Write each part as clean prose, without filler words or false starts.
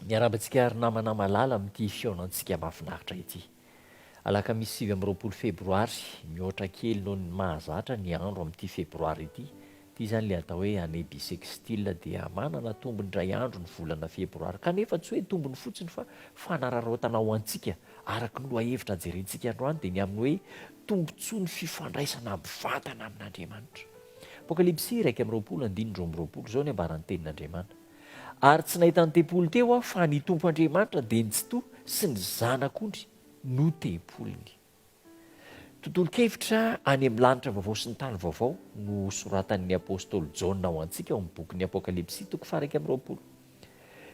Miarabantsika ary namana malala amin'ity fiaonantsika mahafinaritra ity. Alakamisy 20 febroary, mihoatra kely noho ny mahazatra ny andro amin'ity febroary ity. Ity zany le atao hoe année bissextile dia manana tombony ray andro ny volana febroary. Kanefa tsy hoe tombony fotsiny fa fanararaotana ho antsika araka ny lohahevitra jerentsika androany dia ny amin'ny hoe tombontsoa ny fifandraisana mivantana amin'Andriamanitra. Apokalipsy 1:1-20 zao ny ambaran'ny tenin'Andriamanitra. Ary tsy nahita ny tempoly teo aho fa ny Tompo Andriamanitra dia ny Tsitoha sy ny Zanak'ondry no tempoliny. Tontolo-kevitra any amin'ny lanitra vaovao sy ny tany vaovao no soratan'ny apôstôly Jaona ho antsika ao amin'ny bokin'ny Apôkalipsy 1:20.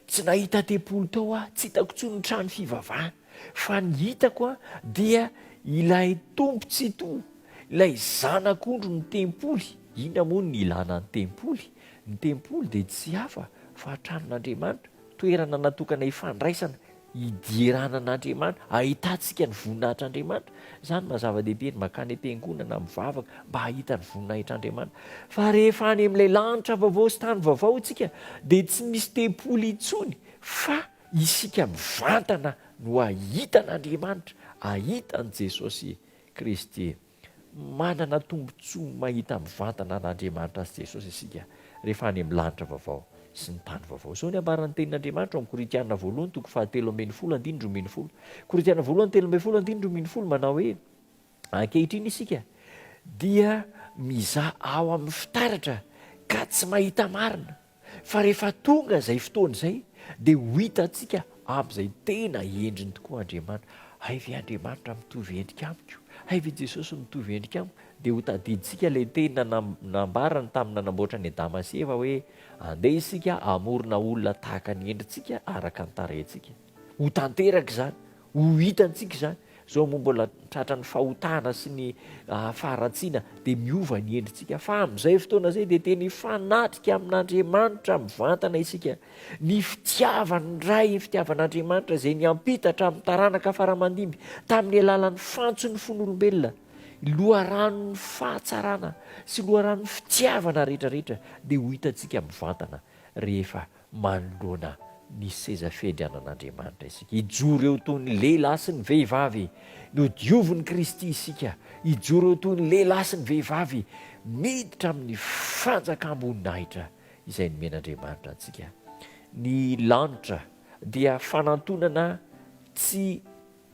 Tsy nahita tempoly teo aho, tsy hitako intsony ny trano fivavahana, fa ny hitako dia ilay tompo Tsitoha, ilay Zanak'ondry ny tempoly. Inona moa ny ilana ny tempoly? Ny tempoly dia tsy hafa fa tranon'Andriamanitra, toerana natokana hifandraisana, hidiranan'Andriamanitra, ahitantsika ny voninahitr'Andriamanitra. Izany mazava-dehibe ny makany am-piangonana mivavaka mba hahita ny voninahitr'Andriamanitra. Fa rehefa any amin'ilay lanitra vaovao sy tany vaovao isika dia tsy misy tempoly intsony, fa isika mivantana no ahitan'Andriamanitra, ahitan'i Jesosy Kristy. Manana tombontsoa mahita mivantana an'Andriamanitra sy Jesosy isika rehefa any amin'ny lanitra vaovao sy ny tany vaovao. Zao ny ambaran'ny tenin'Andriamanitra amin'ny Korintiana 2:7-10. Korintiana 2:7-10 manao hoe ankehitriny isika dia mizaha ao amin'ny fitaratra ka tsy mahita marina, fa rehefa tonga izay fotoana izay dia ho hitantsika amin'izay tena endriny tokoa Andriamanitra. Haivy Andriamanitra mitovy endrika amiko, haivy Jesosy mitovy endrika amiko. Dia ho tadiditsika ilay tena nambarany tamin'ny nanamboatra ny Adama sy Eva hoe andeha isika amorona olona tahaka ny endritsika araka ny tarehintsika. Ho tanteraka izany, ho hitantsika izany. Zao moa mbola tratra ny fahotana sy ny faharatsiana dia miova ny endritsika. Fa amin'izay fotoana izay dia tena hifanatrika amin'Andriamanitra mivantana isika. Ny fitiavany ray, ny fitiavan'Andriamanitra izay niampitatra amin'ny taranaka faramandimby tamin'ny alalan'ny fantson'ny fon'olombelona, loharanon'ny fahatsarana sy loharanon'ny fitiavana rehetrarehetra dia ho hitantsika mivantana rehefa manoloana ny seza fiandrianan'Andriamanitra isika. Hijoro eo toy ny lehilahy sy ny vehivavy no diovin'ny Kristy isika. Hijoro eo toy ny lehilahy sy ny vehivavy miditra amin'ny fanjakam-boninahitra izay nomen'Andriamanitra antsika. Ny lanitra dia fanantonana tsy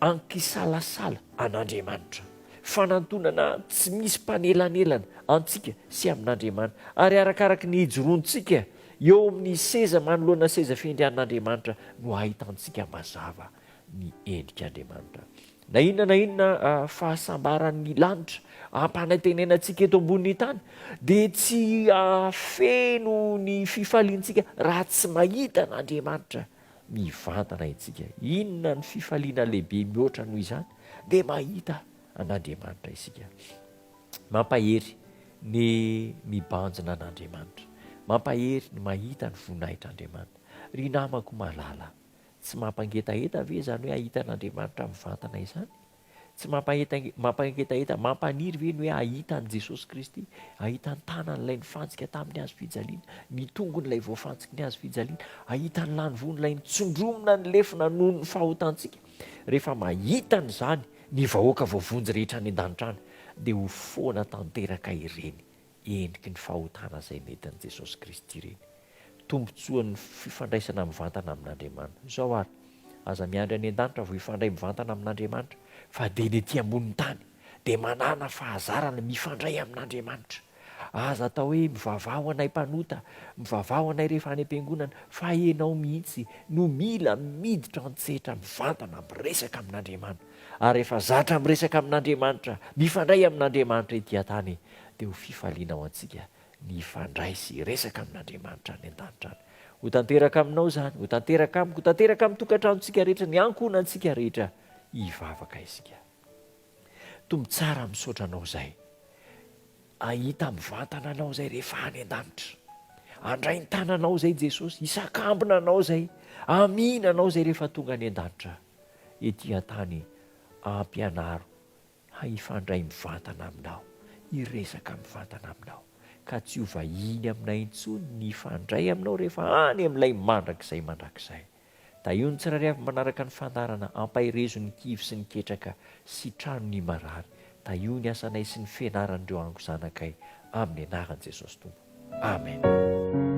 ankisalasala an'Andriamanitra, fanantonana tsy misy mpanelanelana antsika sy amin'Andriamanitra. Ary arakaraka ny hijoroantsika eo amin'ny seza manoloana seza fiandrianan'Andriamanitra no ahitantsika mazava ny endrik'Andriamanitra. Na inona fahasambaran'ny lanitra ampanantenenantsika eto ambonin'ny tany dia tsy feno ny fifaliantsika raha tsy mahita n'Andriamanitra mivantana itsika. Inona ny fifaliana lehibe mihoatra noho izany? Dia mahita an'Andriamanitra isika. Mampahery ny mibanjina an'Andriamanitra, mampahery ny mahita ny voninahitran'Andriamanitra. Ry namako malala, tsy mampangetaheta ve zany hoe ahita n'Andriamanitra mivantana izany? Tsy mampangetaheta, mampaniry ve ny hoe ahita an' Jesosy Kristy, ahita ny tanan'ilay nifantsika tamin'ny hazo fijaliana, ny tongon'ilay voafantsiky ny hazo fijaliana, ahita ny lany von'ilay nitsondromona ny lefina noho ny fahotantsika. Rehefa mahita n'izany ny vahoaka voavonjy rehetra any an-danitra any dia ho foana tanteraka ireny endriky ny fahotana izay nentin'i Jesosy Kristy ireny. Tombontsoan'ny fifandraisana mivantana amin'Andriamanitra. Zao ary aza miandry any an-danitra vao hifandray mivantana amin'Andriamanitra, fa dia ny ety ambonin'ny tany dia manana fahazarana mifandray amin'Andriamanitra. Aza atao hoe mivavao anay mpanota, mivavao anay rehefa any am-piangonana, fa ianao mihitsy no mila miditra an-tsehatra mivantana, miresaka amin'Andriamanitra. Ary rehefa zatra miresaka amin'Andriamanitra, mifandray amin'Andriamanitra ety an-tany dia ho fifaliana ho antsika ny hifandray sy resaka amin'Andriamanitra any an-danitra any. Ho tanteraka aminao izany, ho tanteraka amiko, ho tanteraka amin'ny tokantranontsika rehetra, ny ankonantsika rehetra hivavaka isika. Tombo tsara misaotra anao izay, ahita mivantana anao izay rehefa any an-danitra. Andray ny tananao izay Jesosy, hisakambina anao izay, amina anao izay rehefa tonga any an-danitra. Ety an-tany ampianaro hifandray mivantana aminao, hiresaka mivantana aminao, ka tsy ho vahiny aminay intsony ny hifandray aminao rehefa any amin'ilay mandrakizay. da io ny tsirairay avy manaraka ny fandarana ampahirezo ny kivy sy ny ketraka sy trano ny marary. Da io ny asanay sy ny fianaran'ireo ango zanakay amin'ny anaran'i Jesosy Tompo. Amen.